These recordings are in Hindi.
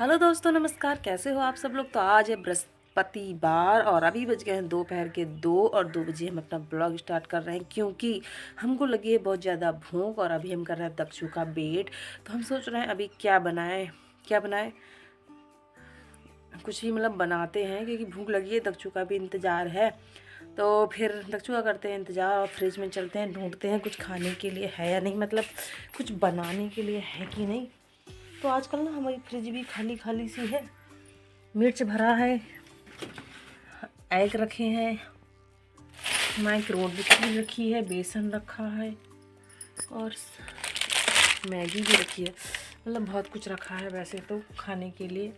हेलो दोस्तों, नमस्कार। कैसे हो आप सब लोग। तो आज है बृहस्पतिवार और अभी बज गए हैं दोपहर के 2 हम अपना ब्लॉग स्टार्ट कर रहे हैं क्योंकि हमको लगी है बहुत ज़्यादा भूख और अभी हम कर रहे हैं दक्षु का वेट। तो हम सोच रहे हैं अभी क्या बनाएं कुछ भी मतलब बनाते हैं क्योंकि भूख लगी है, दक्षु का भी इंतज़ार है। तो फिर दक्षु का करते हैं इंतज़ार और फ्रिज में चलते हैं, ढूंढते हैं कुछ खाने के लिए है या नहीं, मतलब कुछ बनाने के लिए है कि नहीं। तो आजकल ना हमारी फ्रिज भी खाली खाली सी है। मिर्च भरा है, एग रखे हैं, माइक्रोवेव रखी है, बेसन रखा है और मैगी भी रखी है। मतलब बहुत कुछ रखा है वैसे तो खाने के लिए।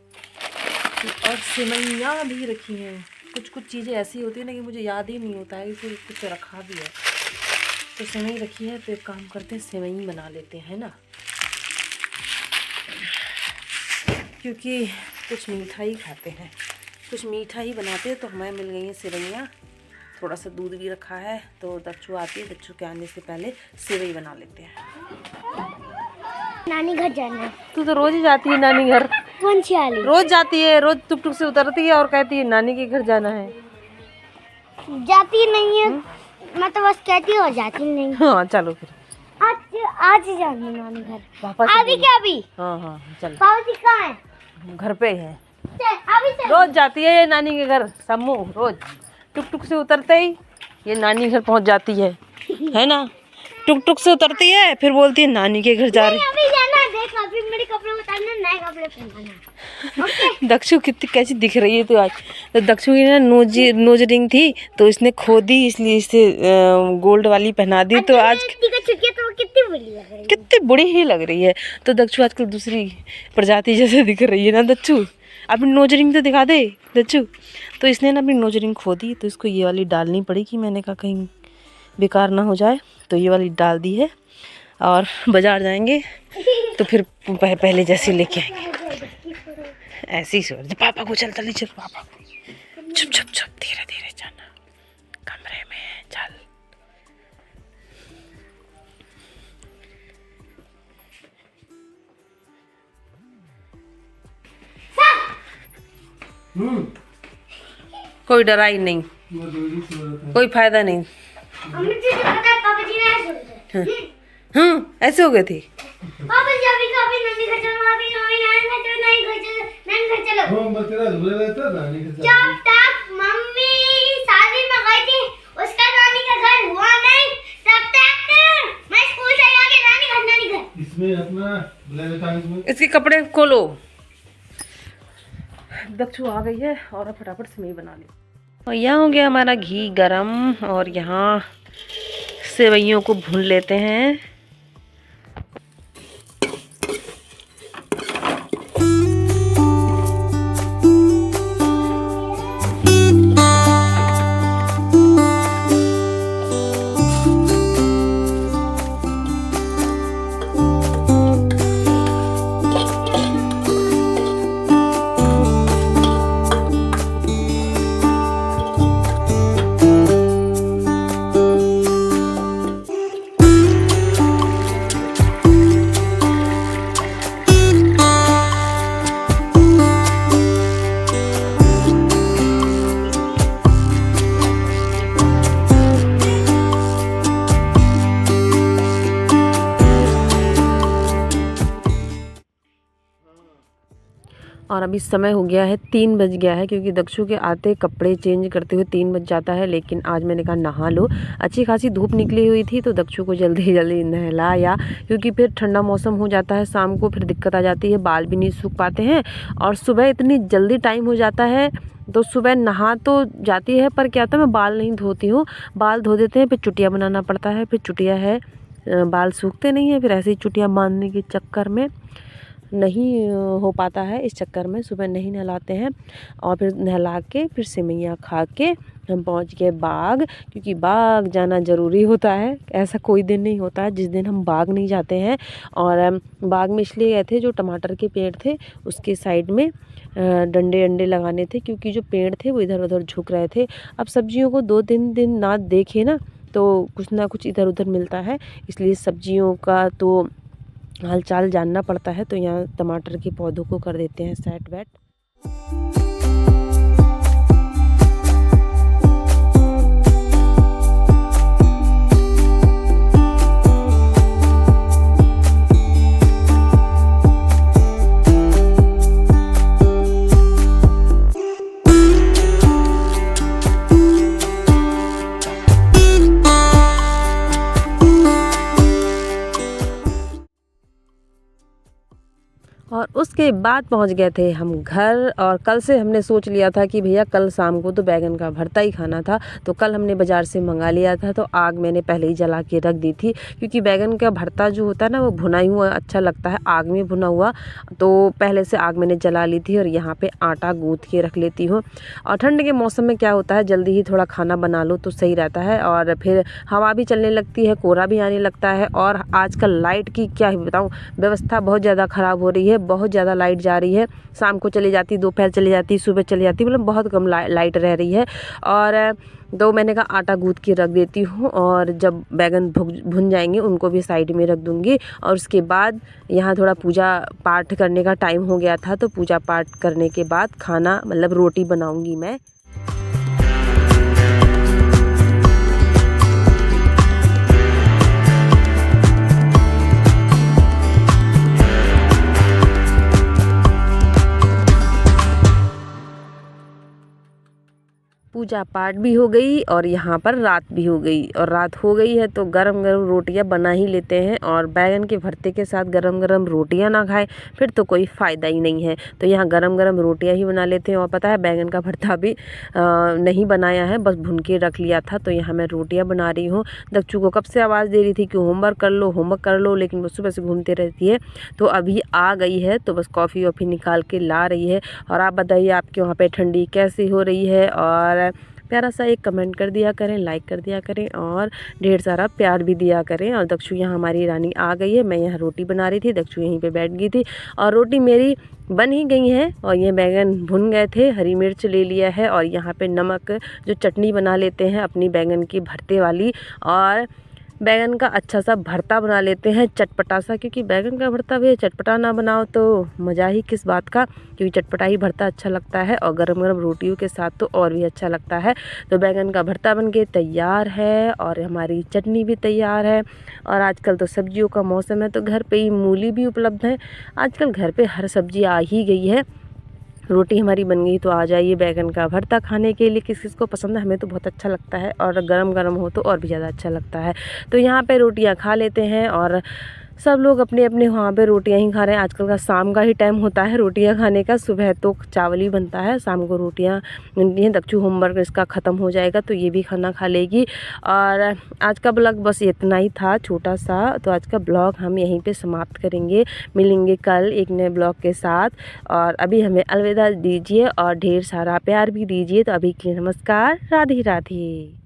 और सेवइयाँ भी रखी हैं। कुछ कुछ चीज़ें ऐसी होती है ना कि मुझे याद ही नहीं होता है कि कुछ रखा भी है। तो सेवई रखी है, तो एक काम करते हैं सेवई बना लेते हैं ना, क्योंकि कुछ मीठा ही खाते हैं, कुछ मीठा ही बनाते हैं। तो हमें मिल गई हैं सेवइयाँ, थोड़ा सा दूध भी रखा है। तो दक्षु आती है, दक्षु के आने से पहले सेवई बना लेते हैं। नानी घर जाना है। तू तो रोज ही जाती है नानी घर। कौन सी वाली? रोज जाती है, रोज टुक टुक से उतरती है और कहती है नानी के घर जाना है। जाती नहीं है। मैं तो बस कहती हूँ, जाती नहीं। हाँ चलो फिर आज ही जाना है नानी घर। पापा अभी क्या अभी? हाँ चलो। पापा जी कहाँ है? घर पे है। अभी से रोज जाती है ये नानी के घर। सम्मू रोज टुक टुक से उतरते ही ये नानी घर पहुंच जाती है ना। टुक टुक से उतरती है, फिर बोलती है नानी के घर जा रही। अभी जाना है। देख अभी मेरे कपड़े उतारना, नए कपड़े पहनना। दक्षु कितनी कैसी दिख रही है तो आज। तो दक्षु की ना नोज रिंग थी तो इसने खो दी, इसलिए इसे गोल्ड वाली पहना दी। तो आज तो कितनी बुरी लग रही है। कितनी बुरी ही लग रही है। तो दक्षु आजकल दूसरी प्रजाति जैसे दिख रही है ना। दक्षु अपनी नोज रिंग तो दिखा दे दक्षु। तो इसने ना अपनी नोज रिंग खो दी, तो इसको ये वाली डालनी पड़ेगी। मैंने कहा कहीं बेकार ना हो जाए, तो ये वाली डाल दी है। और बाजार जाएंगे तो फिर पहले जैसे लेके आएंगे। ऐसी सोच। पापा को चल चल पापा चुप चुप चुप, धीरे धीरे जाना, कमरे में चल। कोई डराई नहीं, कोई फायदा नहीं। ऐसे हो गए थे। पापा जी अभी कभी नानी घर चलो, अभी नानी घर चलो, नानी घर चलो। जब तक मम्मी शादी में गई थी उसका नानी का घर हुआ नहीं, तब तक मैं स्कूल से आके नानी घर। इसमें अपना इसके कपड़े खोलो। दक्षु आ गई है और अब फटाफट से मैं बना ली। और यहाँ हो गया हमारा घी गरम और यहाँ सेवइयों को भून लेते हैं। और अभी समय हो गया है 3 बज गया है, क्योंकि दक्षु के आते कपड़े चेंज करते हुए 3 बज जाता है। लेकिन आज मैंने कहा नहा लो, अच्छी खासी धूप निकली हुई थी तो दक्षु को जल्दी जल्दी नहलाया, क्योंकि फिर ठंडा मौसम हो जाता है, शाम को फिर दिक्कत आ जाती है, बाल भी नहीं सूख पाते हैं। और सुबह इतनी जल्दी टाइम हो जाता है तो सुबह नहा तो जाती है, पर क्या होता है मैं बाल नहीं धोती हूँ। बाल धो देते हैं, फिर चुटिया बनाना पड़ता है, फिर चुटिया है, बाल सूखते नहीं है, फिर ऐसे ही चुटिया बांधने के चक्कर में नहीं हो पाता है। इस चक्कर में सुबह नहीं नहलाते हैं। और फिर नहला के फिर सेवइयाँ खा के हम पहुंच गए बाग, क्योंकि बाग जाना ज़रूरी होता है। ऐसा कोई दिन नहीं होता है जिस दिन हम बाग नहीं जाते हैं। और बाग में इसलिए गए थे, जो टमाटर के पेड़ थे उसके साइड में डंडे डंडे लगाने थे, क्योंकि जो पेड़ थे वो इधर उधर झुक रहे थे। अब सब्जियों को 2-3 दिन ना देखे ना तो कुछ ना कुछ इधर उधर मिलता है, इसलिए सब्जियों का तो हाल चाल जानना पड़ता है। तो यहाँ टमाटर के पौधों को कर देते हैं सेट वेट। और उसके बाद पहुंच गए थे हम घर। और कल से हमने सोच लिया था कि भैया कल शाम को तो बैगन का भरता ही खाना था। तो कल हमने बाज़ार से मंगा लिया था। तो आग मैंने पहले ही जला के रख दी थी, क्योंकि बैगन का भरता जो होता है ना वो भुना ही हुआ अच्छा लगता है, आग में भुना हुआ। तो पहले से आग मैंने जला ली थी और यहाँ पे आटा गूँथ के रख लेती हूँ। और ठंड के मौसम में क्या होता है, जल्दी ही थोड़ा खाना बना लो तो सही रहता है। और फिर हवा भी चलने लगती है, कोहरा भी आने लगता है। और आजकल लाइट की क्या ही बताऊँ, व्यवस्था बहुत ज़्यादा ख़राब हो रही है। बहुत ज़्यादा लाइट जा रही है, शाम को चली जाती, दोपहर चली जाती, सुबह चली जाती, मतलब बहुत कम लाइट रह रही है। और तो मैंने कहा आटा गूँथ के रख देती हूँ, और जब बैगन भुन जाएंगे उनको भी साइड में रख दूँगी। और उसके बाद यहाँ थोड़ा पूजा पाठ करने का टाइम हो गया था, तो पूजा पाठ करने के बाद खाना मतलब रोटी बनाऊँगी मैं। पूजा पाठ भी हो गई और यहाँ पर रात भी हो गई। और रात हो गई है तो गरम गरम रोटियाँ बना ही लेते हैं। और बैगन के भरते के साथ गरम गरम रोटियाँ ना खाए फिर तो कोई फ़ायदा ही नहीं है। तो यहाँ गरम गरम रोटियाँ ही बना लेते हैं। और पता है बैगन का भरता भी नहीं बनाया है, बस भुन के रख लिया था। तो यहाँ मैं रोटियाँ बना रही हूँ। दक्षू को कब से आवाज़ दे रही थी कि होमवर्क कर लो, लेकिन वो सुबह से घूमते रहती है। तो अभी आ गई है, तो बस कॉफ़ी वॉफ़ी निकाल के ला रही है। और आप बताइए आपके वहाँ पे ठंडी कैसी हो रही है। और प्यारा सा एक कमेंट कर दिया करें, लाइक कर दिया करें और ढेर सारा प्यार भी दिया करें। और दक्षु यहाँ हमारी रानी आ गई है। मैं यहाँ रोटी बना रही थी, दक्षु यहीं पे बैठ गई थी और रोटी मेरी बन ही गई है। और ये बैगन भुन गए थे, हरी मिर्च ले लिया है और यहाँ पे नमक जो चटनी बना लेते हैं अपनी बैगन की भरते वाली, और बैगन का अच्छा सा भरता बना लेते हैं चटपटा सा। क्योंकि बैगन का भरता भी चटपटा ना बनाओ तो मज़ा ही किस बात का, क्योंकि चटपटा ही भरता अच्छा लगता है और गरम गरम रोटियों के साथ तो और भी अच्छा लगता है। तो बैगन का भरता बन के तैयार है और हमारी चटनी भी तैयार है। और आजकल तो सब्जियों का मौसम है, तो घर पे ही मूली भी उपलब्ध है। आजकल घर पे हर सब्जी आ ही गई है। रोटी हमारी बन गई, तो आ जाइए बैगन का भरता खाने के लिए। किस किस को पसंद है, हमें तो बहुत अच्छा लगता है और गरम गरम हो तो और भी ज़्यादा अच्छा लगता है। तो यहाँ पे रोटियाँ खा लेते हैं और सब लोग अपने अपने वहाँ पे रोटियाँ ही खा रहे हैं। आजकल का शाम का ही टाइम होता है रोटियाँ खाने का, सुबह तो चावल ही बनता है, शाम को रोटियाँ बनती हैं। दक्षु होमवर्क इसका ख़त्म हो जाएगा तो ये भी खाना खा लेगी। और आज का ब्लॉग बस इतना ही था, छोटा सा। तो आज का ब्लॉग हम यहीं पे समाप्त करेंगे, मिलेंगे कल एक नए ब्लॉग के साथ। और अभी हमें अलविदा दीजिए और ढेर सारा प्यार भी दीजिए। तो अभी के लिए नमस्कार, राधे राधे।